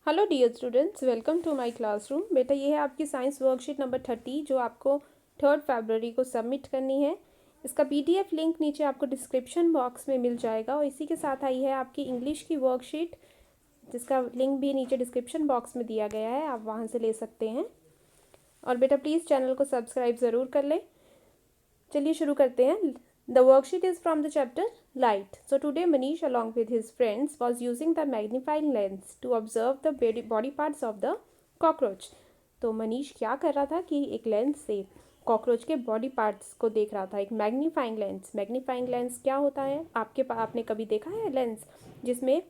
Hello dear students, welcome to my classroom. बेटा ये है आपकी साइंस वर्कशीट नंबर 30 जो आपको 3 फरवरी को सबमिट करनी है। इसका पीडीएफ लिंक नीचे आपको डिस्क्रिप्शन बॉक्स में मिल जाएगा और इसी के साथ आई है आपकी इंग्लिश की वर्कशीट जिसका लिंक भी नीचे डिस्क्रिप्शन बॉक्स में दिया गया है, आप वहाँ से ले सकते हैं। और बेटा प्लीज़ चैनल को सब्सक्राइब ज़रूर कर लें। चलिए शुरू करते हैं। The worksheet is from the chapter Light. So today Manish along with his friends was using the magnifying lens to observe the body parts of the cockroach. तो मनीष क्या कर रहा था कि एक लेंस से कॉकरोच के बॉडी पार्ट्स को देख रहा था। एक मैग्नीफाइंग लेंस। मैग्नीफाइंग लेंस क्या होता है? आपने कभी देखा है लेंस जिसमें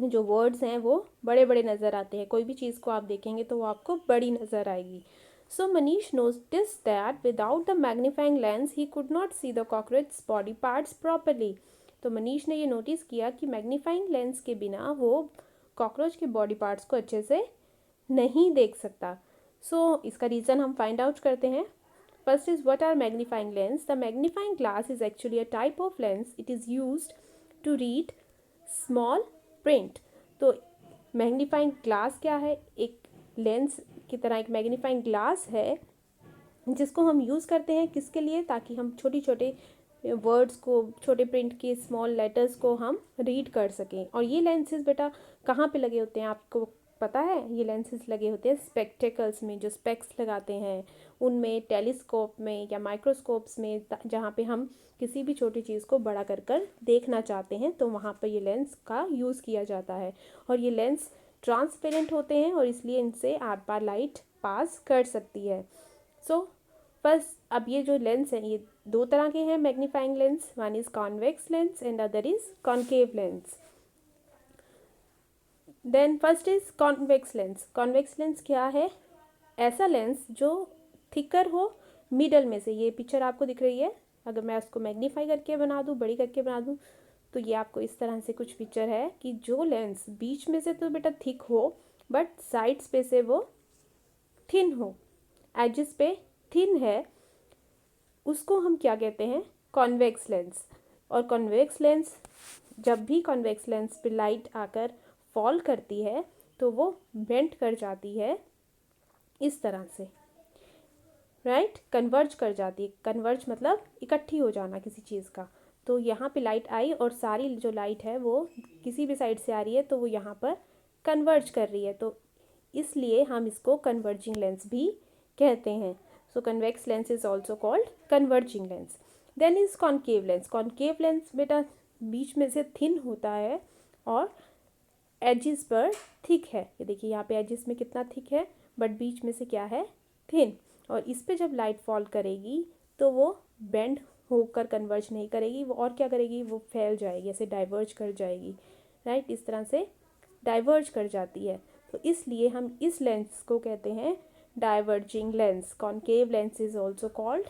जो वर्ड्स हैं वो बड़े बड़े नज़र आते हैं। कोई भी चीज़ को आप देखेंगे तो वो आपको बड़ी नज़र आएगी। So Manish noticed that without the magnifying lens he could not see the cockroach's body parts properly. तो मनीष ने ये नोटिस किया कि मैग्नीफाइंग लेंस के बिना वो कॉकरोच के बॉडी पार्ट्स को अच्छे से नहीं देख सकता। इसका रीज़न हम फाइंड आउट करते हैं। First is what are magnifying lens? The magnifying glass is actually a type of lens. It is used to read small print. तो मैग्नीफाइंग ग्लास क्या है? एक लेंस की तरह एक मैग्नीफाइंग ग्लास है जिसको हम यूज़ करते हैं किसके लिए? ताकि हम छोटे छोटे वर्ड्स को, छोटे प्रिंट के स्मॉल लेटर्स को हम रीड कर सकें। और ये लेंसेज बेटा कहाँ पे लगे होते हैं आपको पता है? ये लेंसेज लगे होते हैं स्पेक्टेकल्स में, जो स्पेक्स लगाते हैं उनमें, टेलीस्कोप में या माइक्रोस्कोप्स में, जहाँ पे हम किसी भी छोटी चीज़ को बड़ा कर कर देखना चाहते हैं तो वहाँ पर ये लेंस का यूज़ किया जाता है। और ये लेंस ट्रांसपेरेंट होते हैं और इसलिए इनसे आर पार लाइट पास कर सकती है। फर्स्ट अब ये जो लेंस है ये दो तरह के हैं magnifying lens. One is convex lens and other is concave lens. Then first is convex lens. Convex lens क्या है? ऐसा लेंस जो थिकर हो मिडल में से। ये पिक्चर आपको दिख रही है, अगर मैं उसको मैग्नीफाई करके बना दूँ, बड़ी करके बना दूँ, तो ये आपको इस तरह से कुछ पिक्चर है कि जो लेंस बीच में से तो बेटा थिक हो बट साइड्स पे से वो थिन हो, एजेस पे थिन है, उसको हम क्या कहते हैं? Convex lens. और कॉन्वेक्स लेंस, जब भी कॉन्वेक्स लेंस पे लाइट आकर फॉल करती है तो वो बेंट कर जाती है इस तरह से, राइट? कन्वर्ज कर जाती है। कन्वर्ज मतलब इकट्ठी हो जाना किसी चीज़ का। तो यहाँ पे लाइट आई और सारी जो लाइट है वो किसी भी साइड से आ रही है तो वो यहाँ पर कन्वर्ज कर रही है, तो इसलिए हम इसको कन्वर्जिंग लेंस भी कहते हैं। So convex lens is also called converging lens. Then is concave lens. Concave lens बेटा बीच में से थिन होता है और एजिस पर थिक है। ये देखिए यहाँ पे एजिस में कितना थिक है बट बीच में से क्या है? थिन। और इस पे जब लाइट फॉल करेगी तो वो बेंड होकर कन्वर्ज नहीं करेगी, वो और क्या करेगी? वो फैल जाएगी, ऐसे डाइवर्ज कर जाएगी, राइट? इस तरह से डाइवर्ज कर जाती है। तो इसलिए हम इस लेंस को कहते हैं diverging lens. Concave lens is also called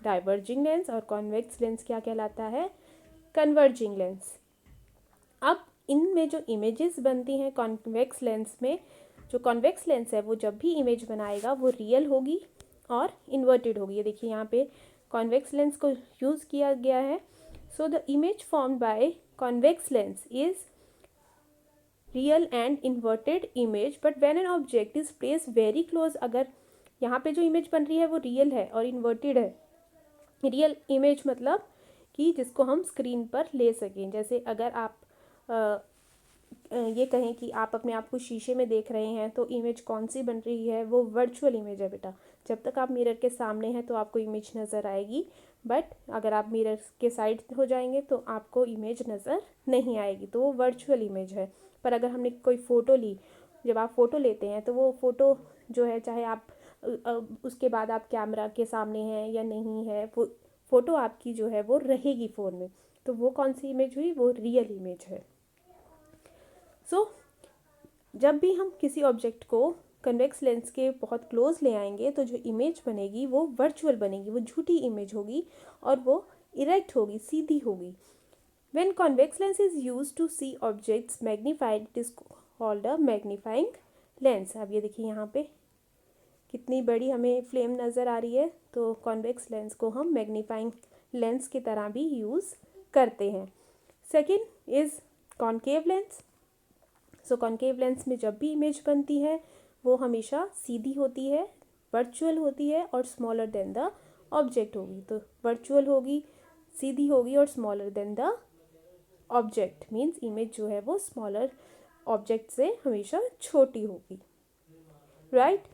diverging lens और कॉन्वेक्स लेंस क्या कहलाता है? Converging lens. अब इनमें जो इमेजेस बनती हैं कॉन्वेक्स लेंस में, जो कॉन्वेक्स लेंस है वो जब भी इमेज बनाएगा वो रियल होगी और इन्वर्टेड होगी। ये देखिए यहाँ पे कॉन्वेक्स लेंस को यूज़ किया गया है। So the image formed by convex lens is real and inverted image but when an object is place very close, अगर यहाँ पे जो इमेज बन रही है वो रियल है और इन्वर्टेड है। रियल इमेज मतलब कि जिसको हम स्क्रीन पर ले सकें। जैसे अगर आप ये कहें कि आप अपने आप को शीशे में देख रहे हैं तो इमेज कौन सी बन रही है? वो वर्चुअल इमेज है बेटा। जब तक आप मिरर के सामने हैं तो आपको इमेज नज़र आएगी, बट अगर आप मिरर के साइड हो जाएंगे तो आपको इमेज नज़र नहीं आएगी, तो वो वर्चुअल इमेज है। पर अगर हमने कोई फ़ोटो ली, जब आप फ़ोटो लेते हैं तो वो फ़ोटो जो है, चाहे आप उसके बाद आप कैमरा के सामने हैं या नहीं है, वो फ़ोटो आपकी जो है वो रहेगी फ़ोन में, तो वो कौन सी इमेज हुई? वो रियल इमेज है। जब भी हम किसी ऑब्जेक्ट को कन्वेक्स लेंस के बहुत क्लोज ले आएंगे तो जो इमेज बनेगी वो वर्चुअल बनेगी, वो झूठी इमेज होगी और वो इरेक्ट होगी, सीधी होगी। When convex lens is used to see objects magnified, it is called a magnifying lens. अब ये देखिए यहाँ पे कितनी बड़ी हमें फ्लेम नज़र आ रही है, तो कॉन्वेक्स लेंस को हम मैग्नीफाइंग लेंस की तरह भी यूज़ करते हैं। Second is concave lens. So concave lens में जब भी इमेज बनती है वो हमेशा सीधी होती है, वर्चुअल होती है और स्मॉलर देन द ऑब्जेक्ट होगी। तो वर्चुअल होगी, सीधी होगी और smaller than the object, means image जो है वो स्मॉलर ऑब्जेक्ट से हमेशा छोटी होगी, right.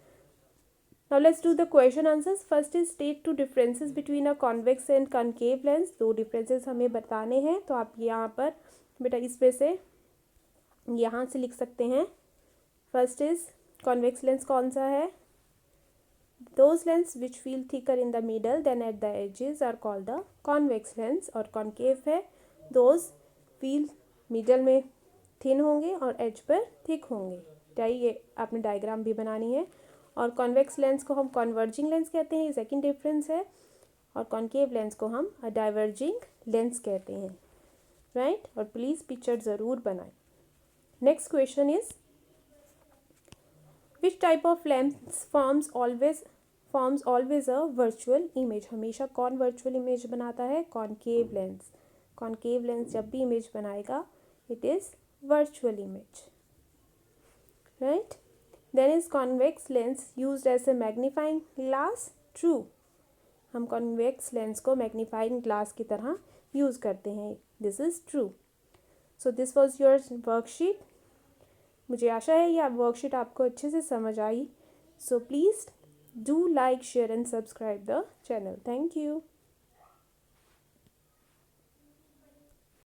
Now let's do the question answers. First is state two differences between a convex and concave lens. दो डिफरेंसेस हमें बताने हैं, तो आप यहाँ पर बेटा इसमें से यहाँ से लिख सकते हैं। फर्स्ट इज कॉन्वेक्स लेंस कौन सा है? Those lens which feel thicker in the middle than at the edges are called the convex lens। और कॉन्केव है those feel मिडल में थिन होंगे और एज पर थिक होंगे। ये आपने डायग्राम भी बनानी है। और कॉन्वेक्स लेंस को हम कॉन्वर्जिंग लेंस कहते हैं, ये सेकंड डिफरेंस है। और कॉन्केव लेंस को हम डाइवर्जिंग लेंस कहते हैं, राइट। और प्लीज़ पिक्चर ज़रूर बनाएं। Next question is which type of lens forms always a virtual image. हमेशा कौन वर्चुअल इमेज बनाता है? Concave lens. कॉन्केव लेंस जब भी इमेज बनाएगा it is virtual image, right. Then is convex lens used as a magnifying glass. True, हम convex lens को magnifying glass की तरह यूज़ करते हैं, this is true. So this was your worksheet. मुझे आशा है ये वर्कशीट आपको अच्छे से समझ आई। सो please do like, share and subscribe the channel. Thank you.